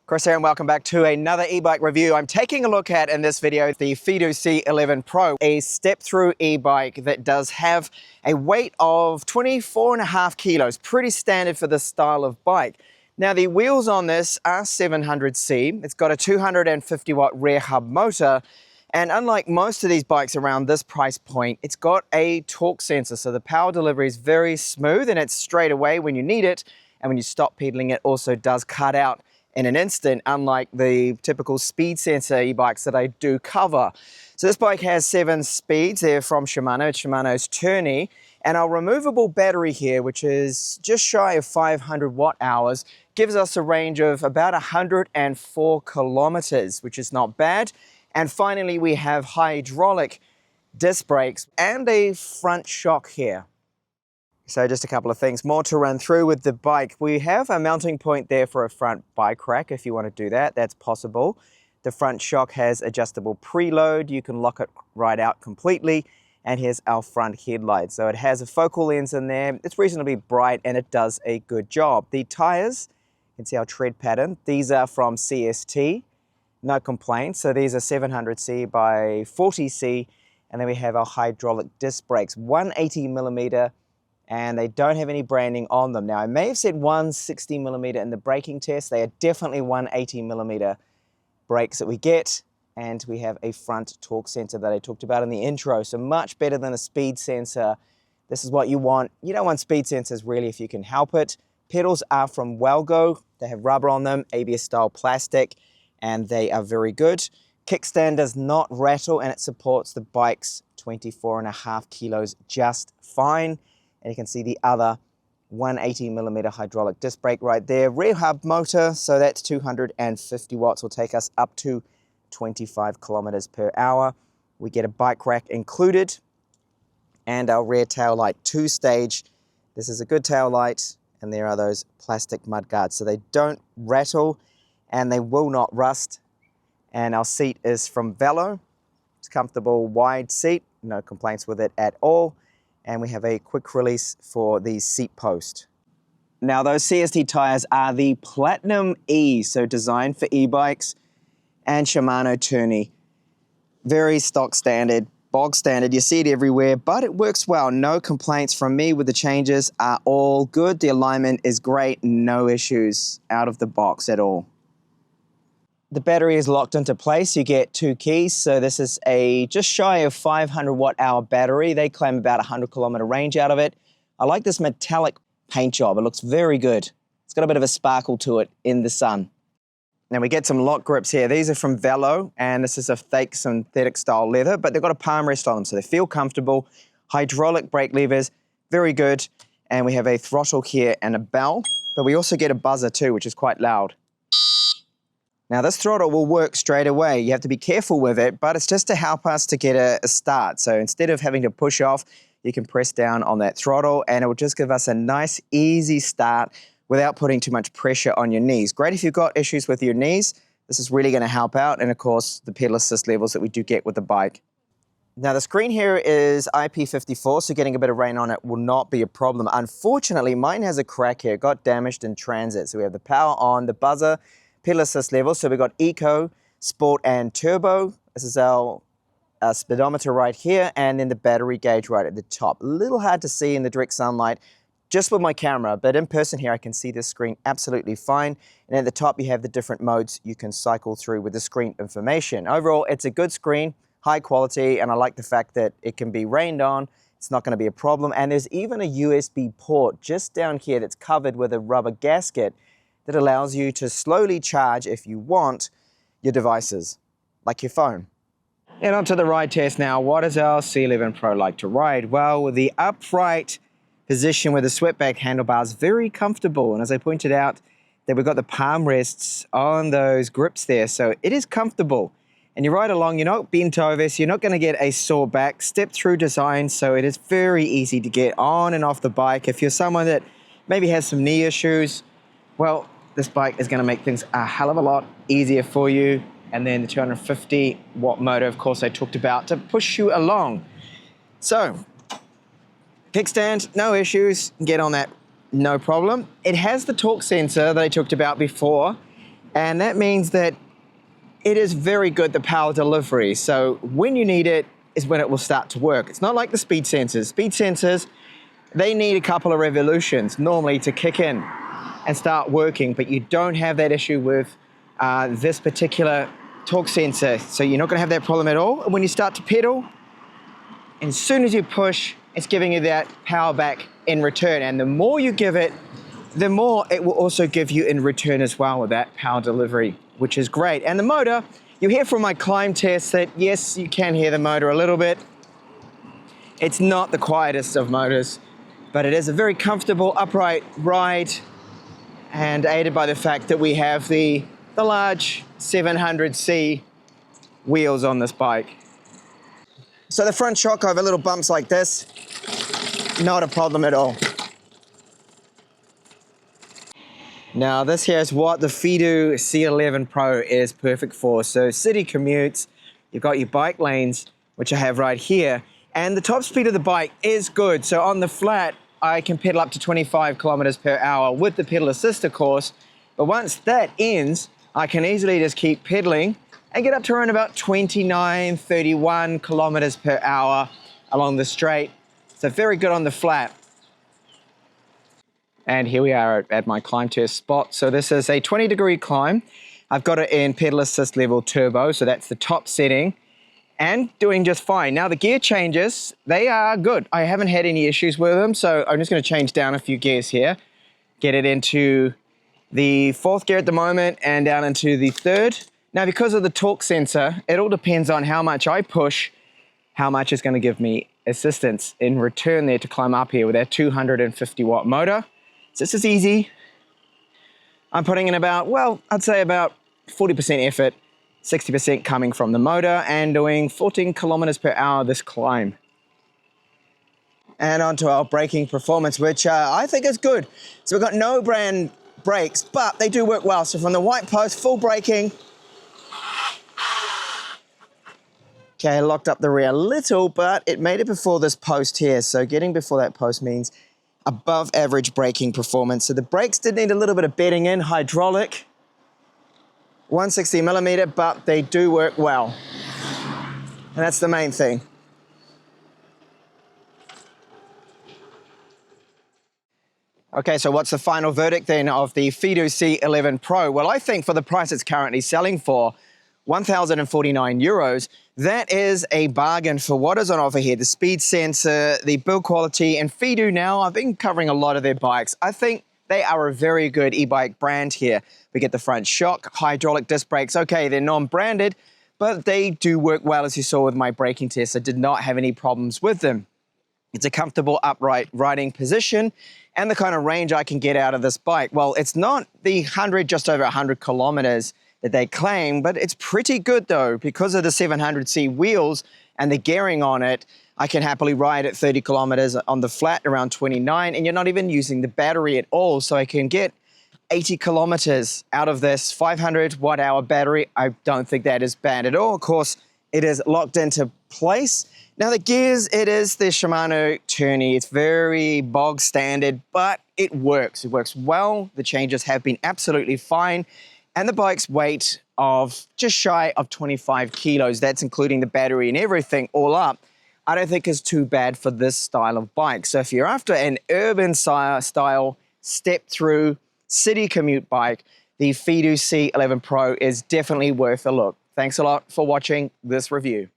Chris here and welcome back to another e-bike review. I'm taking a look at, in this video, the Fiido C11 Pro, a step-through e-bike that does have a weight of 24.5 kilos, pretty standard for this style of bike. Now the wheels on this are 700C, it's got a 250 watt rear hub motor, and unlike most of these bikes around this price point, it's got a torque sensor, so the power delivery is very smooth and it's straight away when you need it, and when you stop pedaling it also does cut out in an instant, unlike the typical speed sensor e-bikes that I do cover. So this bike has 7 speeds. They're from Shimano. It's Shimano's Tourney. And our removable battery here, which is just shy of 500 watt hours, gives us a range of about 104 kilometers, which is not bad. And finally, we have hydraulic disc brakes and a front shock here. So just a couple of things more to run through with the bike. We have a mounting point there for a front bike rack. If you want to do that, that's possible. The front shock has adjustable preload. You can lock it right out completely. And here's our front headlight. So it has a focal lens in there. It's reasonably bright and it does a good job. The tires, you can see our tread pattern. These are from CST, no complaints. So these are 700C by 40C. And then we have our hydraulic disc brakes, 180 millimeter, and they don't have any branding on them. Now, I may have said 160 millimeter in the braking test. They are definitely 180 millimeter brakes that we get, and we have a front torque sensor that I talked about in the intro, so much better than a speed sensor. This is what you want. You don't want speed sensors really if you can help it. Pedals are from Welgo. They have rubber on them, ABS style plastic, and they are very good. Kickstand does not rattle, and it supports the bike's 24.5 kilos just fine. And you can see the other 180 millimeter hydraulic disc brake right there. Rear hub motor, so that's 250 watts, will take us up to 25 kilometers per hour. We get a bike rack included, and our rear tail light 2-stage. This is a good tail light, and there are those plastic mud guards, so they don't rattle and they will not rust. And our seat is from Velo. It's a comfortable wide seat, no complaints with it at all. And we have a quick release for the seat post. Now those CST tires are the Platinum E, so designed for e-bikes, and Shimano Tourney. Very stock standard, bog standard, you see it everywhere, but it works well. No complaints from me with the changes, are all good. The alignment is great, no issues out of the box at all. The battery is locked into place. You get 2 keys. So this is a just shy of 500 watt hour battery. They claim about 100 kilometer range out of it. I like this metallic paint job. It looks very good. It's got a bit of a sparkle to it in the sun. Now we get some lock grips here. These are from Velo, and this is a fake synthetic style leather, but they've got a palm rest on them, so they feel comfortable. Hydraulic brake levers, very good. And we have a throttle here and a bell, but we also get a buzzer too, which is quite loud. Now this throttle will work straight away. You have to be careful with it, but it's just to help us to get a start. So instead of having to push off, you can press down on that throttle and it will just give us a nice, easy start without putting too much pressure on your knees. Great if you've got issues with your knees. This is really going to help out. And of course, the pedal assist levels that we do get with the bike. Now the screen here is IP54, so getting a bit of rain on it will not be a problem. Unfortunately, mine has a crack here. It got damaged in transit. So we have the power on, the buzzer, pedal assist level. So we've got Eco, Sport, and Turbo. This is our speedometer right here, and then the battery gauge right at the top. A little hard to see in the direct sunlight just with my camera, but in person here I can see this screen absolutely fine. And at the top you have the different modes you can cycle through with the screen information. Overall, it's a good screen, high quality, and I like the fact that it can be rained on. It's not going to be a problem. And there's even a USB port just down here that's covered with a rubber gasket that allows you to slowly charge, if you want, your devices, like your phone. And on to the ride test now. What is our C11 Pro like to ride? Well, with the upright position with the swept-back handlebars, very comfortable. And as I pointed out, that we've got the palm rests on those grips there, so it is comfortable. And you ride along, you're not bent over, so you're not going to get a sore back. Step-through design, so it is very easy to get on and off the bike. If you're someone that maybe has some knee issues, well, this bike is going to make things a hell of a lot easier for you. And then the 250 watt motor, of course, I talked about to push you along. So, kickstand, no issues. Get on that, no problem. It has the torque sensor that I talked about before. And that means that it is very good, the power delivery. So when you need it is when it will start to work. It's not like the speed sensors. Speed sensors, they need a couple of revolutions normally to kick in and start working, but you don't have that issue with this particular torque sensor. So you're not gonna have that problem at all. And when you start to pedal, and as soon as you push, it's giving you that power back in return. And the more you give it, the more it will also give you in return as well with that power delivery, which is great. And the motor, you hear from my climb test that yes, you can hear the motor a little bit. It's not the quietest of motors, but it is a very comfortable upright ride, and aided by the fact that we have the large 700C wheels on this bike. So the front shock over little bumps like this, not a problem at all. Now this here is what the Fiido C11 Pro is perfect for. So city commutes, you've got your bike lanes, which I have right here, and the top speed of the bike is good. So on the flat, I can pedal up to 25 kilometers per hour with the pedal assist, of course, but once that ends, I can easily just keep pedaling and get up to around about 29, 31 kilometers per hour along the straight. So very good on the flat. And here we are at my climb test spot. So this is a 20-degree climb. I've got it in pedal assist level turbo, so that's the top setting, and doing just fine. Now the gear changes, they are good. I haven't had any issues with them, so I'm just gonna change down a few gears here. Get it into the 4th gear at the moment and down into the 3rd. Now, because of the torque sensor, it all depends on how much I push, how much is going to give me assistance in return there to climb up here with that 250 watt motor. So this is easy. I'm putting in about, well, I'd say about 40% effort, 60% coming from the motor, and doing 14 kilometers per hour this climb. And onto our braking performance, which I think is good. So we've got no brand brakes, but they do work well. So from the white post, full braking. Okay, I locked up the rear a little, but it made it before this post here. So getting before that post means above average braking performance. So the brakes did need a little bit of bedding in, hydraulic, 160 millimeter, but they do work well. And that's the main thing. Okay, so what's the final verdict then of the Fiido C11 Pro? Well, I think for the price it's currently selling for, 1,049 euros, that is a bargain for what is on offer here. The speed sensor, the build quality, and Fiido now, I've been covering a lot of their bikes. I think they are a very good e-bike brand here. We get the front shock, hydraulic disc brakes. Okay, they're non-branded, but they do work well, as you saw with my braking test. I did not have any problems with them. It's a comfortable upright riding position and the kind of range I can get out of this bike. Well, it's not the just over 100 kilometers that they claim, but it's pretty good though. Because of the 700C wheels and the gearing on it, I can happily ride at 30 kilometers on the flat, around 29, and you're not even using the battery at all. So I can get 80 kilometers out of this 500 watt hour battery. I don't think that is bad at all. Of course, it is locked into place. Now the gears, it is the Shimano Tourney. It's very bog standard, but it works. It works well. The changes have been absolutely fine. And the bike's weight of just shy of 25 kilos, that's including the battery and everything all up, I don't think is too bad for this style of bike. So if you're after an urban style, step-through city commute bike, the Fiido C11 Pro is definitely worth a look. Thanks a lot for watching this review.